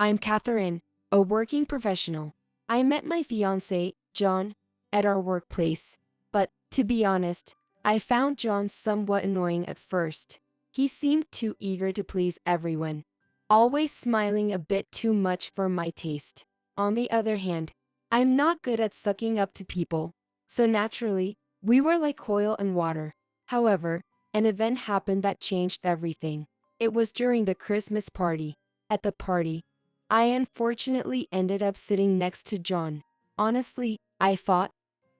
I'm Catherine, a working professional. I met my fiancé, John, at our workplace. But, to be honest, I found John somewhat annoying at first. He seemed too eager to please everyone, always smiling a bit too much for my taste. On the other hand, I'm not good at sucking up to people, so naturally, we were like oil and water. However, an event happened that changed everything. It was during the Christmas party. At the party, I unfortunately ended up sitting next to John. Honestly, I thought,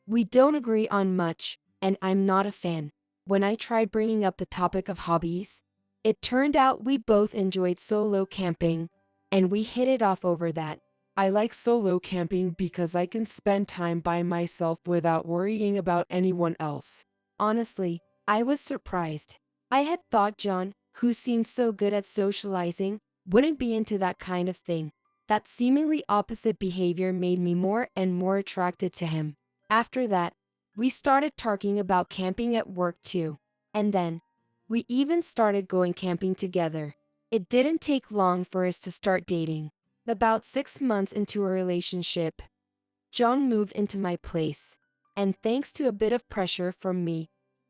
we don't agree on much, and I'm not a fan. When I tried bringing up the topic of hobbies, it turned out we both enjoyed solo camping, and we hit it off over that. I like solo camping because I can spend time by myself without worrying about anyone else. Honestly, I was surprised. I had thought John, who seemed so good at socializing, wouldn't be into that kind of thing. That seemingly opposite behavior made me more and more attracted to him. After that, we started talking about camping at work too. And then, we even started going camping together. It didn't take long for us to start dating. About 6 months into a relationship, John moved into my place. And thanks to a bit of pressure from me,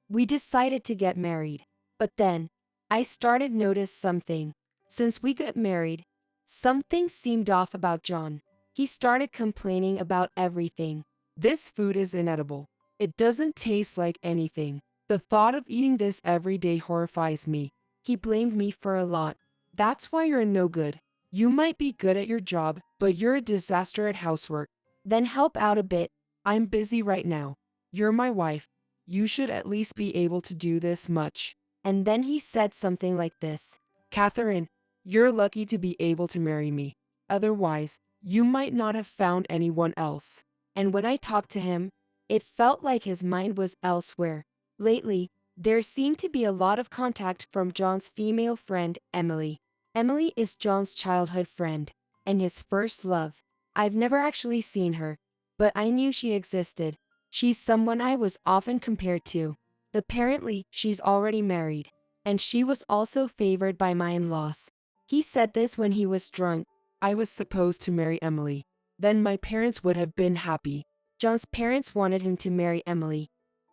we decided to get married. But then, I started notice something. Since we got married, something seemed off about John. He started complaining about everything. This food is inedible. It doesn't taste like anything. The thought of eating this every day horrifies me. He blamed me for a lot. That's why you're no good. You might be good at your job, but you're a disaster at housework. Then help out a bit. I'm busy right now. You're my wife. You should at least be able to do this much. And then he said something like this. Catherine, you're lucky to be able to marry me. Otherwise, you might not have found anyone else. And when I talked to him, it felt like his mind was elsewhere. Lately, there seemed to be a lot of contact from John's female friend, Emily. Emily is John's childhood friend, and his first love. I've never actually seen her, but I knew she existed. She's someone I was often compared to. Apparently, she's already married, and she was also favored by my in-laws. He said this when he was drunk. I was supposed to marry Emily. Then my parents would have been happy. John's parents wanted him to marry Emily.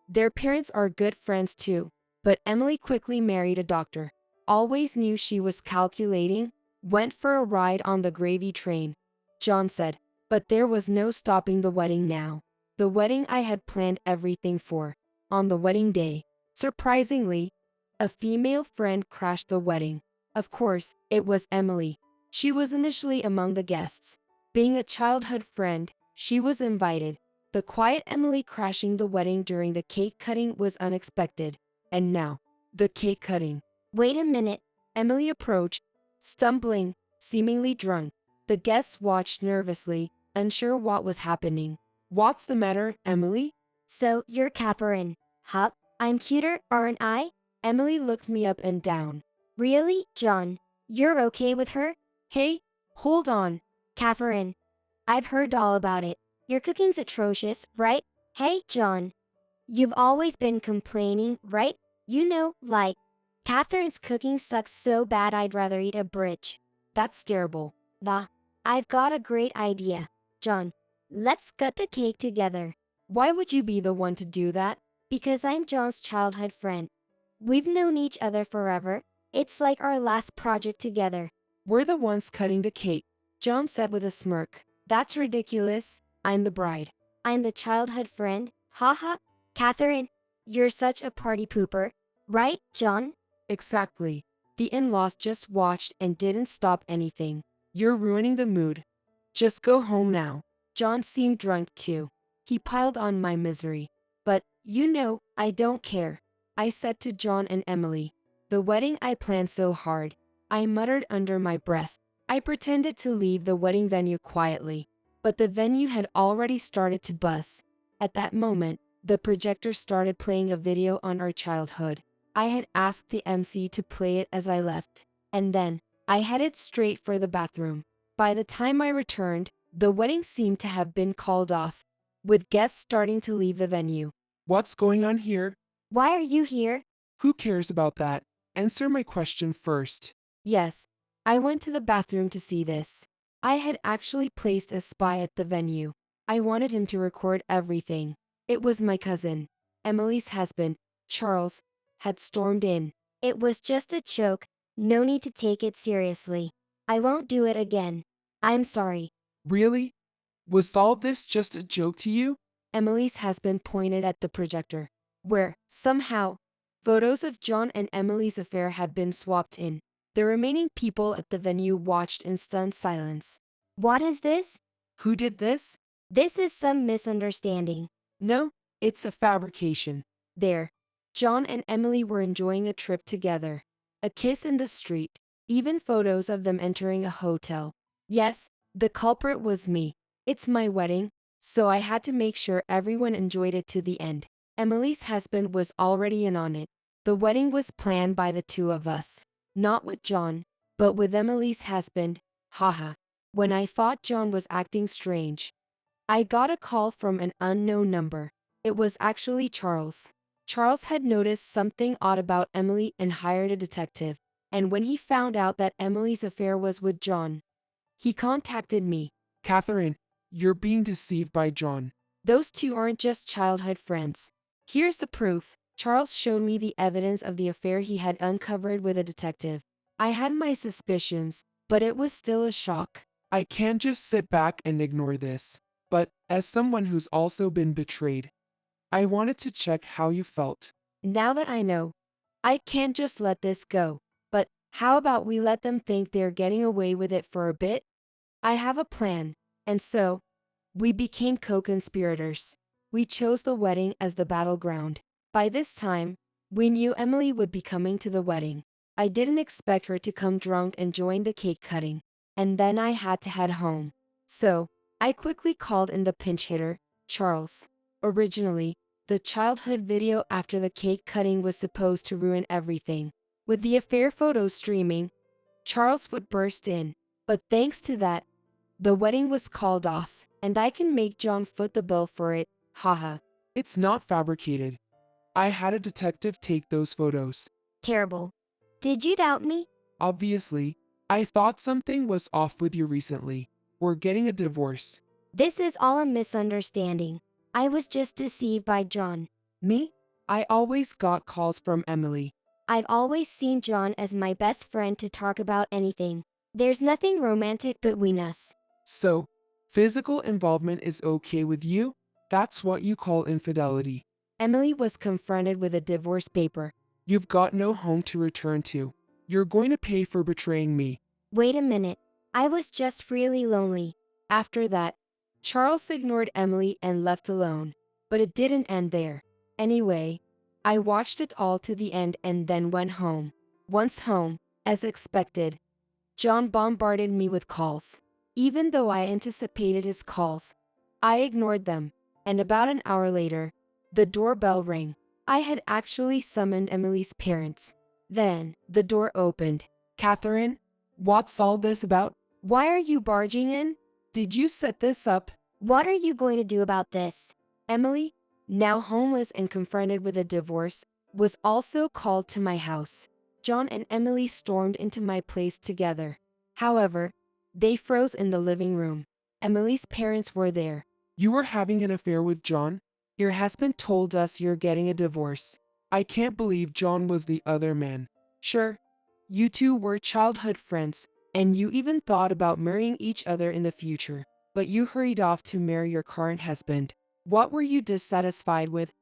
Their parents are good friends too, but Emily quickly married a doctor. Always knew she was calculating, went for a ride on the gravy train. John said, but there was no stopping the wedding now. The wedding I had planned everything for. On the wedding day, surprisingly, a female friend crashed the wedding. Of course, it was Emily. She was initially among the guests. Being a childhood friend, she was invited. The quiet Emily crashing the wedding during the cake cutting was unexpected. And now, the cake cutting. Wait a minute. Emily approached, stumbling, seemingly drunk. The guests watched nervously, unsure what was happening. What's the matter, Emily? So, you're Catherine. Huh? I'm cuter, aren't I? Emily looked me up and down. Really, John? You're okay with her? Hey, hold on. Catherine. I've heard all about it. Your cooking's atrocious, right? Hey, John. You've always been complaining, right? You know, like, Catherine's cooking sucks so bad I'd rather eat a bridge. That's terrible. I've got a great idea. John, let's cut the cake together. Why would you be the one to do that? Because I'm John's childhood friend. We've known each other forever. It's like our last project together. We're the ones cutting the cake, John said with a smirk. That's ridiculous. I'm the bride. I'm the childhood friend. Haha. Catherine, you're such a party pooper. Right, John? Exactly. The in-laws just watched and didn't stop anything. You're ruining the mood. Just go home now. John seemed drunk too. He piled on my misery. But, you know, I don't care. I said to John and Emily. The wedding I planned so hard. I muttered under my breath. I pretended to leave the wedding venue quietly. But the venue had already started to buzz. At that moment, the projector started playing a video on our childhood. I had asked the MC to play it as I left. And then, I headed straight for the bathroom. By the time I returned, the wedding seemed to have been called off, with guests starting to leave the venue. What's going on here? Why are you here? Who cares about that? Answer my question first. Yes, I went to the bathroom to see this. I had actually placed a spy at the venue. I wanted him to record everything. It was my cousin, Emily's husband, Charles, had stormed in. It was just a joke. No need to take it seriously. I won't do it again. I'm sorry. Really? Was all this just a joke to you? Emily's husband pointed at the projector, where, somehow, photos of John and Emily's affair had been swapped in. The remaining people at the venue watched in stunned silence. What is this? Who did this? This is some misunderstanding. No, it's a fabrication. There, John and Emily were enjoying a trip together. A kiss in the street, even photos of them entering a hotel. Yes, the culprit was me. It's my wedding, so I had to make sure everyone enjoyed it to the end. Emily's husband was already in on it. The wedding was planned by the two of us. Not with John, but with Emily's husband. Haha. When I thought John was acting strange, I got a call from an unknown number. It was actually Charles. Charles had noticed something odd about Emily and hired a detective. And when he found out that Emily's affair was with John, he contacted me. Catherine, you're being deceived by John. Those two aren't just childhood friends. Here's the proof. Charles showed me the evidence of the affair he had uncovered with a detective. I had my suspicions, but it was still a shock. I can't just sit back and ignore this. But, as someone who's also been betrayed, I wanted to check how you felt. Now that I know, I can't just let this go. But how about we let them think they're getting away with it for a bit? I have a plan. And so, we became co-conspirators. We chose the wedding as the battleground. By this time, we knew Emily would be coming to the wedding. I didn't expect her to come drunk and join the cake cutting. And then I had to head home. So, I quickly called in the pinch hitter, Charles. Originally, the childhood video after the cake cutting was supposed to ruin everything. With the affair photos streaming, Charles would burst in. But thanks to that, the wedding was called off, and I can make John foot the bill for it, haha. It's not fabricated. I had a detective take those photos. Terrible. Did you doubt me? Obviously, I thought something was off with you recently. We're getting a divorce. This is all a misunderstanding. I was just deceived by John. Me? I always got calls from Emily. I've always seen John as my best friend to talk about anything. There's nothing romantic between us. So, physical involvement is okay with you? That's what you call infidelity. Emily was confronted with a divorce paper. You've got no home to return to. You're going to pay for betraying me. Wait a minute. I was just really lonely. After that, Charles ignored Emily and left alone. But it didn't end there. Anyway, I watched it all to the end and then went home. Once home, as expected, John bombarded me with calls. Even though I anticipated his calls, I ignored them. And about an hour later, the doorbell rang. I had actually summoned Emily's parents. Then, the door opened. Catherine, what's all this about? Why are you barging in? Did you set this up? What are you going to do about this? Emily, now homeless and confronted with a divorce, was also called to my house. John and Emily stormed into my place together. However, they froze in the living room. Emily's parents were there. You were having an affair with John? Your husband told us you're getting a divorce. I can't believe John was the other man. Sure, you two were childhood friends, and you even thought about marrying each other in the future. But you hurried off to marry your current husband. What were you dissatisfied with?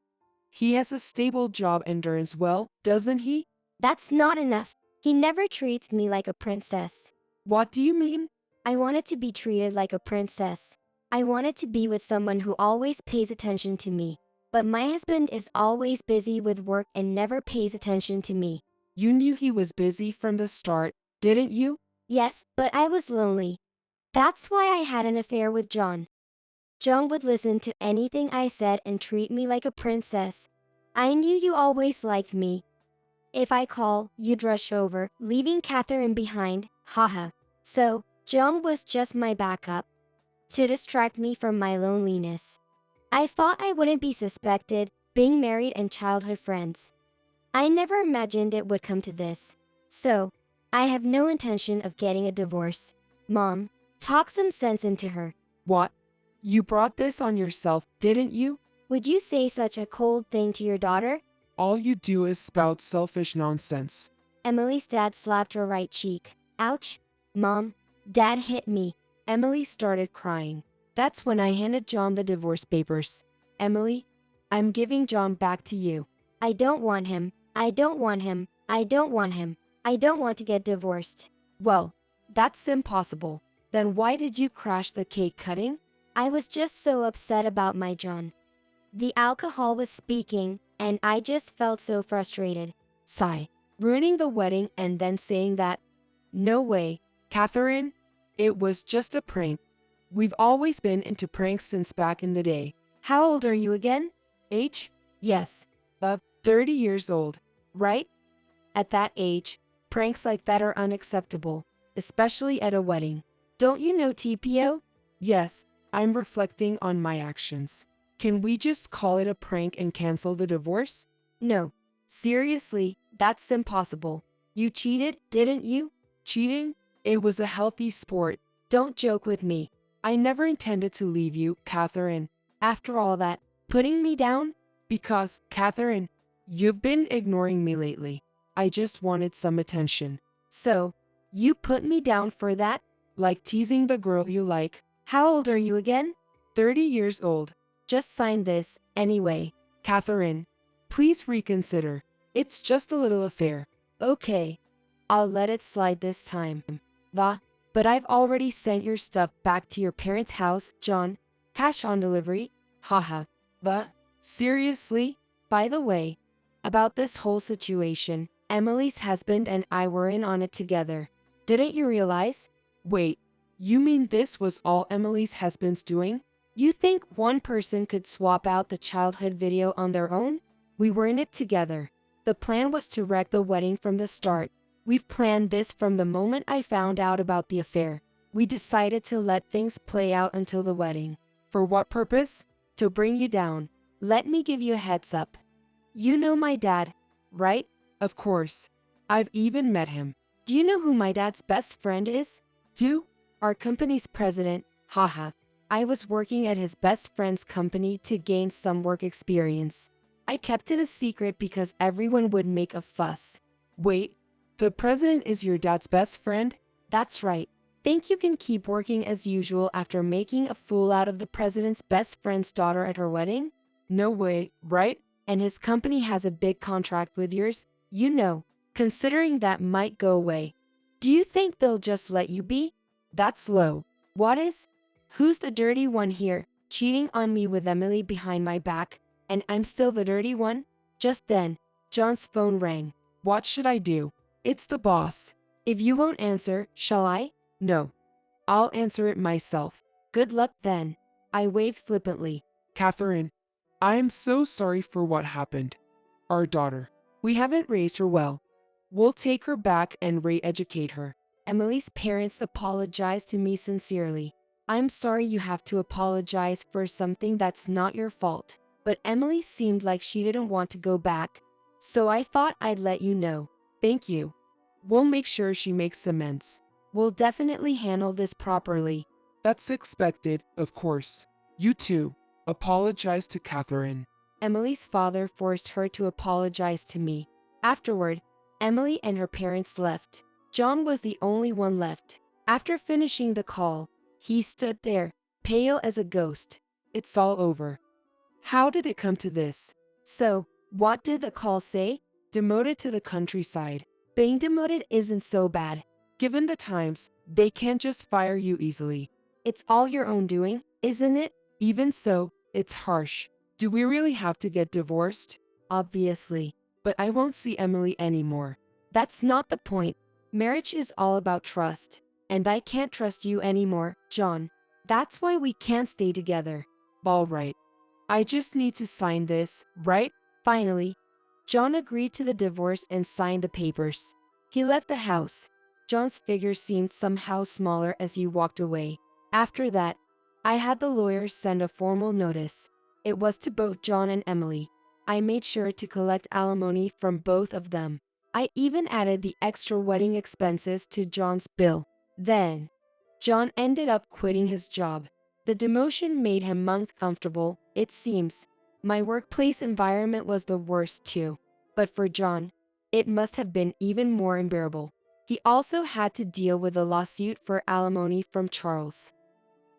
He has a stable job and earns well, doesn't he? That's not enough. He never treats me like a princess. What do you mean? I wanted to be treated like a princess. I wanted to be with someone who always pays attention to me. But my husband is always busy with work and never pays attention to me. You knew he was busy from the start, didn't you? Yes, but I was lonely. That's why I had an affair with John. John would listen to anything I said and treat me like a princess. I knew you always liked me. If I call, you'd rush over, leaving Catherine behind, haha. So, John was just my backup to distract me from my loneliness. I thought I wouldn't be suspected, being married and childhood friends. I never imagined it would come to this. So, I have no intention of getting a divorce. Mom, Talk some sense into her. What? You brought this on yourself, didn't you? Would you say such a cold thing to your daughter? All you do is spout selfish nonsense. Emily's dad slapped her right cheek. Ouch. Mom, Dad hit me. Emily started crying. That's when I handed John the divorce papers. Emily, I'm giving John back to you. I don't want him. I don't want him. I don't want him. I don't want to get divorced. Well, that's impossible. Then why did you crash the cake cutting? I was just so upset about my John. The alcohol was speaking, and I just felt so frustrated. Sigh. Ruining the wedding and then saying that. No way. Catherine, it was just a prank. We've always been into pranks since back in the day. How old are you again? H? Yes. 30 years old. Right? At that age, pranks like that are unacceptable, especially at a wedding. Don't you know TPO? Yes, I'm reflecting on my actions. Can we just call it a prank and cancel the divorce? No. Seriously, that's impossible. You cheated, didn't you? Cheating? It was a healthy sport. Don't joke with me. I never intended to leave you, Catherine. After all that, putting me down? Because, Catherine, you've been ignoring me lately. I just wanted some attention. So, you put me down for that? Like teasing the girl you like. How old are you again? 30 years old. Just sign this, anyway. Catherine, please reconsider. It's just a little affair. Okay. I'll let it slide this time. But I've already sent your stuff back to your parents' house, John. Cash on delivery. Haha. Seriously? By the way, about this whole situation, Emily's husband and I were in on it together. Didn't you realize? Wait, you mean this was all Emily's husband's doing? You think one person could swap out the childhood video on their own? We were in it together. The plan was to wreck the wedding from the start. We've planned this from the moment I found out about the affair. We decided to let things play out until the wedding. For what purpose? To bring you down. Let me give you a heads up. You know my dad, right? Of course. I've even met him. Do you know who my dad's best friend is? You? Our company's president. Haha. I was working at his best friend's company to gain some work experience. I kept it a secret because everyone would make a fuss. Wait, the president is your dad's best friend? That's right. Think you can keep working as usual after making a fool out of the president's best friend's daughter at her wedding? No way, right? And his company has a big contract with yours, you know, considering that might go away. Do you think they'll just let you be? That's low. What is? Who's the dirty one here, cheating on me with Emily behind my back, and I'm still the dirty one? Just then, John's phone rang. What should I do? It's the boss. If you won't answer, shall I? No. I'll answer it myself. Good luck then. I waved flippantly. Catherine, I am so sorry for what happened. Our daughter. We haven't raised her well. We'll take her back and re-educate her. Emily's parents apologized to me sincerely. I'm sorry you have to apologize for something that's not your fault. But Emily seemed like she didn't want to go back. So I thought I'd let you know. Thank you. We'll make sure she makes amends. We'll definitely handle this properly. That's expected, of course. You too. Apologize to Catherine. Emily's father forced her to apologize to me. Afterward, Emily and her parents left. John was the only one left. After finishing the call, he stood there, pale as a ghost. It's all over. How did it come to this? So, what did the call say? Demoted to the countryside. Being demoted isn't so bad. Given the times, they can't just fire you easily. It's all your own doing, isn't it? Even so, it's harsh. Do we really have to get divorced? Obviously. But I won't see Emily anymore. That's not the point. Marriage is all about trust. And I can't trust you anymore, John. That's why we can't stay together. All right. I just need to sign this, right? Finally, John agreed to the divorce and signed the papers. He left the house. John's figure seemed somehow smaller as he walked away. After that, I had the lawyers send a formal notice. It was to both John and Emily. I made sure to collect alimony from both of them. I even added the extra wedding expenses to John's bill. Then, John ended up quitting his job. The demotion made him uncomfortable, it seems. My workplace environment was the worst too. But for John, it must have been even more unbearable. He also had to deal with a lawsuit for alimony from Charles.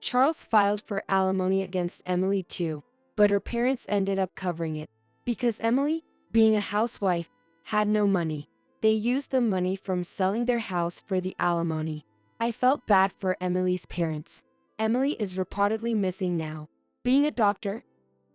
Charles filed for alimony against Emily too, but her parents ended up covering it. Because Emily, being a housewife, had no money. They used the money from selling their house for the alimony. I felt bad for Emily's parents. Emily is reportedly missing now. Being a doctor,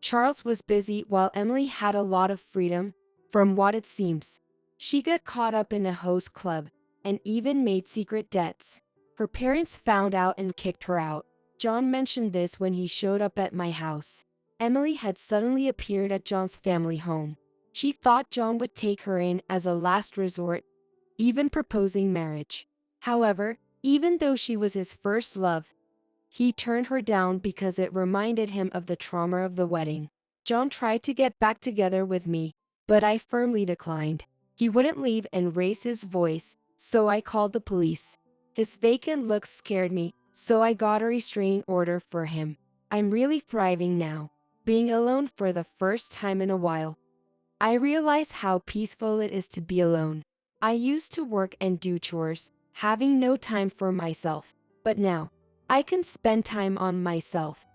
Charles was busy while Emily had a lot of freedom, from what it seems. She got caught up in a host club and even made secret debts. Her parents found out and kicked her out. John mentioned this when he showed up at my house. Emily had suddenly appeared at John's family home. She thought John would take her in as a last resort, even proposing marriage. However, even though she was his first love, he turned her down because it reminded him of the trauma of the wedding. John tried to get back together with me, but I firmly declined. He wouldn't leave and raise his voice, so I called the police. His vacant look scared me, so I got a restraining order for him. I'm really thriving now, being alone for the first time in a while. I realize how peaceful it is to be alone. I used to work and do chores, having no time for myself, but now, I can spend time on myself.